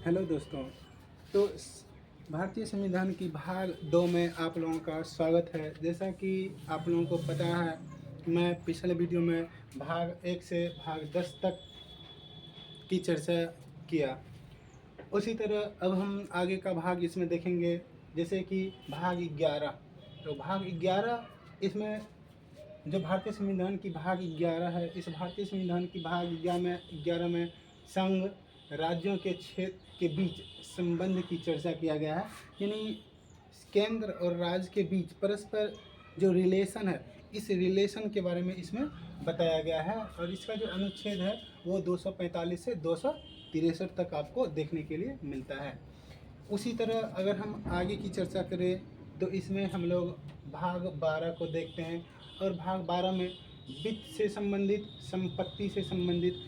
Hello दोस्तों। तो भारतीय संविधान की भाग 2 में आप लोगों का स्वागत है। जैसा कि आप लोगों को पता है, मैं पिछले वीडियो में भाग 1 से भाग 10 तक की चर्चा किया। उसी तरह अब हम आगे का भाग इसमें देखेंगे, जैसे कि भाग 11। तो भाग 11 इसमें जो भारतीय संविधान की भाग 11 है, इस भारतीय संविधान की भाग 11 में संघ राज्यों के क्षेत्र के बीच संबंध की चर्चा किया गया है। यानी केंद्र और राज्य के बीच परस्पर जो रिलेशन है, इस रिलेशन के बारे में इसमें बताया गया है। और इसका जो अनुच्छेद है वो 245 से 263 तक आपको देखने के लिए मिलता है। उसी तरह अगर हम आगे की चर्चा करें तो इसमें हम लोग भाग 12 को देखते हैं। और भाग 12 में वित्त से संबंधित, संपत्ति से संबंधित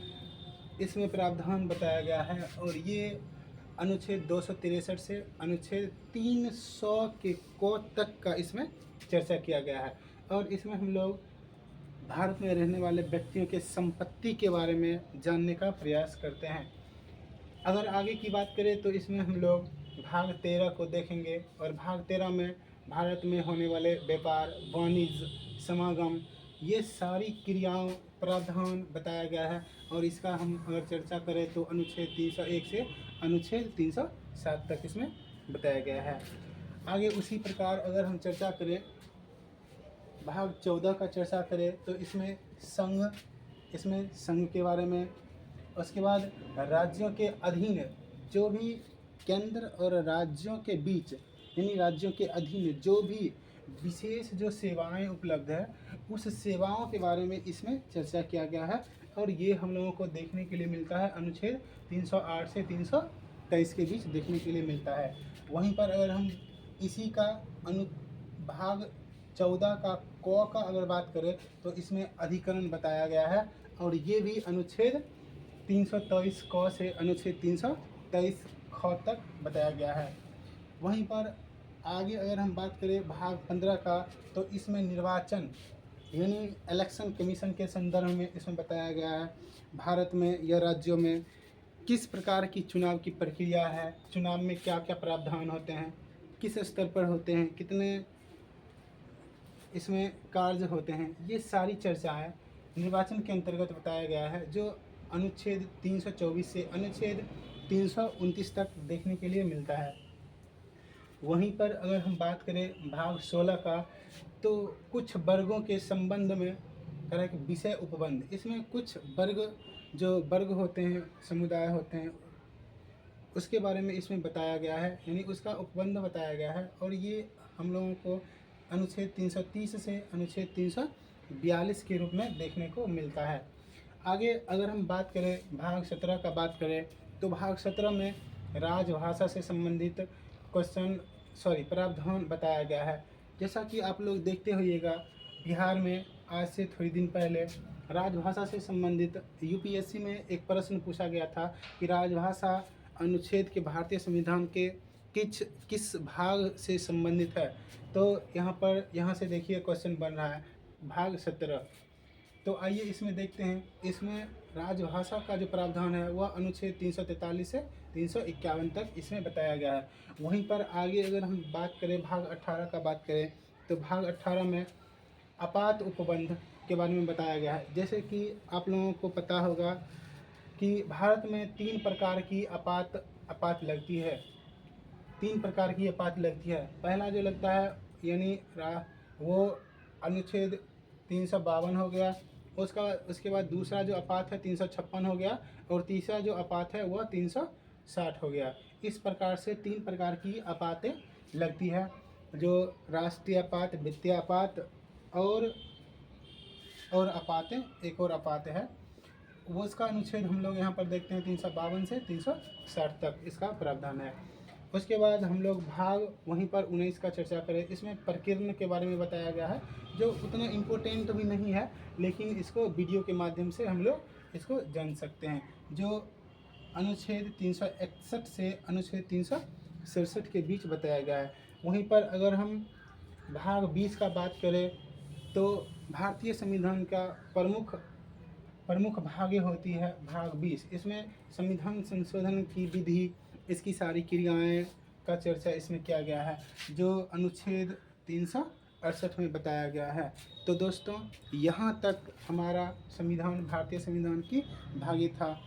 इसमें प्रावधान बताया गया है। और ये अनुच्छेद 263 से अनुच्छेद 300 के को तक का इसमें चर्चा किया गया है। और इसमें हम लोग भारत में रहने वाले व्यक्तियों के संपत्ति के बारे में जानने का प्रयास करते हैं। अगर आगे की बात करें तो इसमें हम लोग भाग 13 को देखेंगे। और भाग 13 में भारत में होने वाले व्यापार, वाणिज्य, समागम, ये सारी क्रियाओं, प्रावधान बताया गया है। और इसका हम अगर चर्चा करें तो अनुच्छेद 301 से अनुच्छेद 307 तक इसमें बताया गया है। आगे उसी प्रकार अगर हम चर्चा करें, भाग 14 का चर्चा करें तो इसमें संघ के बारे में, उसके बाद राज्यों के अधीन जो भी केंद्र और राज्यों के बीच, यानी राज्यों के अधीन जो भी विशेष जो सेवाएं उपलब्ध है, उस सेवाओं के बारे में इसमें चर्चा किया गया है। और ये हम लोगों को देखने के लिए मिलता है अनुच्छेद 308 से 323 के बीच देखने के लिए मिलता है। वहीं पर अगर हम इसी का भाग 14 का का अगर बात करें तो इसमें अधिकरण बताया गया है। और ये भी अनुच्छेद 323 क से अनुच्छेद 323 ख तक बताया गया है। वहीं पर आगे अगर हम बात करें भाग 15 का, तो इसमें निर्वाचन यानी इलेक्शन कमीशन के संदर्भ में इसमें बताया गया है। भारत में या राज्यों में किस प्रकार की चुनाव की प्रक्रिया है, चुनाव में क्या क्या प्रावधान होते हैं, किस स्तर पर होते हैं, कितने इसमें कार्य होते हैं, ये सारी चर्चाएं निर्वाचन के अंतर्गत बताया गया है, जो अनुच्छेद 324 से अनुच्छेद 329 तक देखने के लिए मिलता है। वहीं पर अगर हम बात करें भाग 16 का, तो कुछ वर्गों के संबंध में करें विषय उपबंध, इसमें कुछ वर्ग जो वर्ग होते हैं, समुदाय होते हैं, उसके बारे में इसमें बताया गया है, यानी उसका उपबंध बताया गया है। और ये हम लोगों को अनुच्छेद 330 से अनुच्छेद 342 के रूप में देखने को मिलता है। आगे अगर हम बात करें भाग 17 का बात करें, तो भाग 17 में राजभाषा से संबंधित प्रावधान बताया गया है। जैसा कि आप लोग देखते होइएगा, बिहार में आज से थोड़ी दिन पहले राजभाषा से संबंधित यूपीएससी में एक प्रश्न पूछा गया था कि राजभाषा अनुच्छेद के भारतीय संविधान के किस भाग से संबंधित है। तो यहाँ से देखिए क्वेश्चन बन रहा है भाग 17। तो आइए इसमें देखते हैं। इसमें राजभाषा का जो प्रावधान है वह अनुच्छेद 343 से 351 तक इसमें बताया गया है। वहीं पर आगे अगर हम बात करें भाग 18 का बात करें, तो भाग 18 में आपात उपबंध के बारे में बताया गया है। जैसे कि आप लोगों को पता होगा कि भारत में 3 प्रकार की आपात लगती है। 3 प्रकार की आपात लगती है। पहला जो लगता है यानी वो अनुच्छेद 352 हो गया। उसके बाद दूसरा जो आपात है 356 हो गया। और तीसरा जो आपात है वह 360 हो गया। इस प्रकार से 3 प्रकार की आपातें लगती है, जो राष्ट्रीय आपात, वित्तीय आपात और आपातें, एक और आपात है वो, इसका अनुच्छेद हम लोग यहाँ पर देखते हैं 352 से 360 तक इसका प्रावधान है। उसके बाद हम लोग भाग वहीं पर 19 का चर्चा करें। इसमें प्रकीर्णन के बारे में बताया गया है, जो उतना इम्पोर्टेंट भी नहीं है, लेकिन इसको वीडियो के माध्यम से हम लोग इसको जान सकते हैं, जो अनुच्छेद 361 से अनुच्छेद 367 के बीच बताया गया है। वहीं पर अगर हम भाग 20 का बात करें, तो भारतीय संविधान का प्रमुख भागें होती है भाग 20। इसमें संविधान संशोधन की विधि इसकी सारी क्रियाएं का चर्चा इसमें किया गया है, जो अनुच्छेद 368 में बताया गया है। तो दोस्तों, यहाँ तक हमारा संविधान, भारतीय संविधान की भागी था।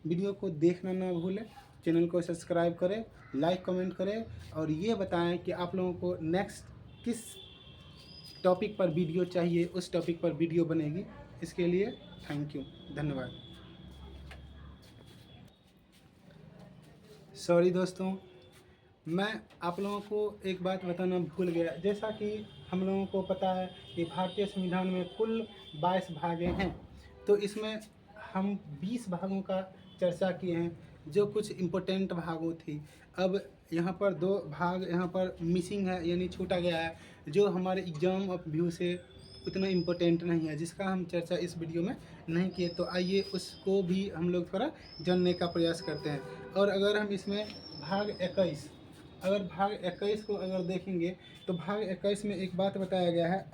वीडियो को देखना ना भूलें, चैनल को सब्सक्राइब करें, लाइक कमेंट करें और ये बताएं कि आप लोगों को नेक्स्ट किस टॉपिक पर वीडियो चाहिए, उस टॉपिक पर वीडियो बनेगी। इसके लिए थैंक यू, धन्यवाद। सॉरी दोस्तों, मैं आप लोगों को एक बात बताना भूल गया। जैसा कि हम लोगों को पता है कि भारतीय संविधान में कुल 22 भागे हैं, तो इसमें हम 20 भागों का चर्चा किए हैं, जो कुछ इम्पोर्टेंट भागों थी। अब यहाँ पर 2 भाग यहाँ पर मिसिंग है, यानी छूटा गया है, जो हमारे एग्जाम ऑफ व्यू से उतना इम्पोर्टेंट नहीं है, जिसका हम चर्चा इस वीडियो में नहीं किए। तो आइए उसको भी हम लोग थोड़ा जानने का प्रयास करते हैं। और अगर हम इसमें भाग 21 को अगर देखेंगे, तो भाग 21 में एक बात बताया गया है,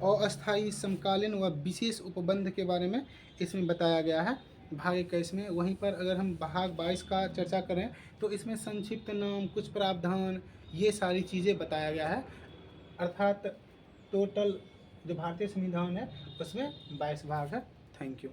अस्थायी, समकालीन व विशेष उपबंध के बारे में इसमें बताया गया है भाग 21 में। वहीं पर अगर हम भाग 22 का चर्चा करें, तो इसमें संक्षिप्त नाम, कुछ प्रावधान, ये सारी चीज़ें बताया गया है। अर्थात टोटल जो भारतीय संविधान है उसमें 22 भाग है। Thank you.